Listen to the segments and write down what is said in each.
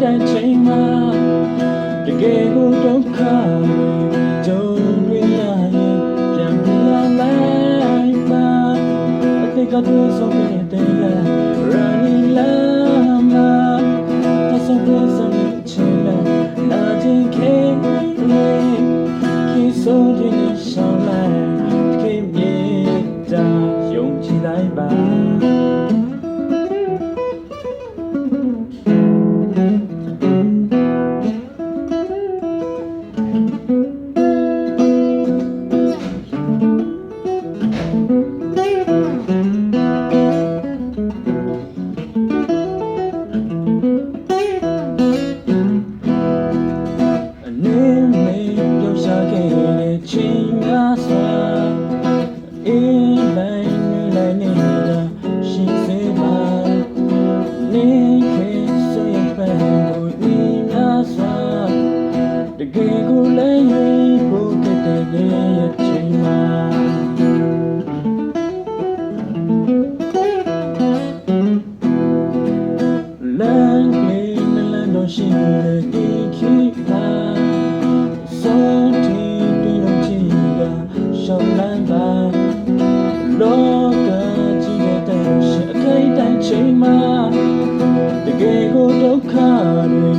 တဲ့ချိန်မှာတကယ်ကိုဒုက္ခကြုံတွေ့ရရင်ပြန်ပြလာလိုက်ပါအတိတ်ကတွေ့ဆုံးတဲ့လမ်း Running လမ်းမှာတဆုံးပြဆုံးချင်လာခြင်းခဲခေဆုံးခြင်းရှောင်းလိုက်ခေမြေတာယုံကြည်လိုက်ပါချိန်များစွာအေးလိုက်နေတာရှိစေပါနေခေဆိုရင်ပဲကိုဒီများစွာတကယ်ကိုလည်းရွေးဖို့ကတဲ့ရဲ့ချိန်မှာလမ်းလေးနလန်တော့ရှိတဲ့ဒီခေတ်မှာရှောင်းလန်းပါလောကကြီးတဲ့ရှက်ခိုင်တဲ့ချိန်မှာတကယ်ကိုဒုက္ခတွေ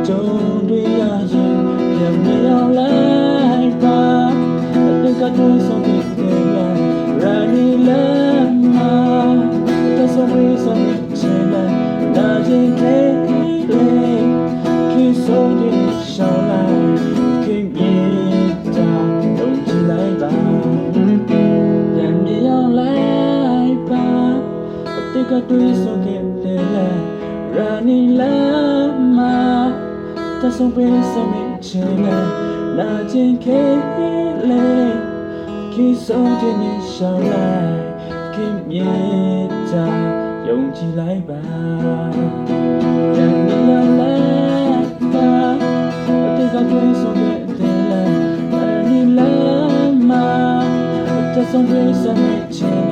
ကြုံတွေ့ရရင်ပြန်မရောက်လိုက်ပါအတိတ်ကတွေ့ဆုံးတဲ့လမ်း Running လမ်းမှာတဆုံးဝေးဆုံးချင်လာခြင်းခဲလေးခေဆုံးတဲ့ရှောင်းလိုက်ခင်ပြေတာယုံကြည်လိုက်ပါကတွေ့ဆုံခဲ့တဲ့လမ်း Running လမ်းမှာတဆုံးပေးဆုံးချင်လာခြင်းခဲလေးခေဆုံးတဲ့ရှောင်းလိုက်ခင်မြေတာယုံကြည်လိုက်ပါရန်မြေရောက်လိုက်ပါအတိတ်ကတွေ့ဆုံခဲ့တဲ့လမ်း Running လမ်းမှာတဆုံးပေးဆုံးချင်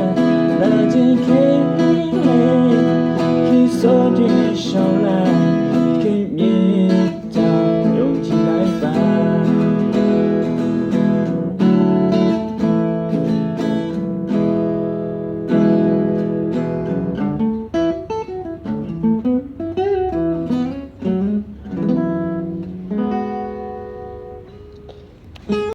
လာခြင်းခဲSo did it show light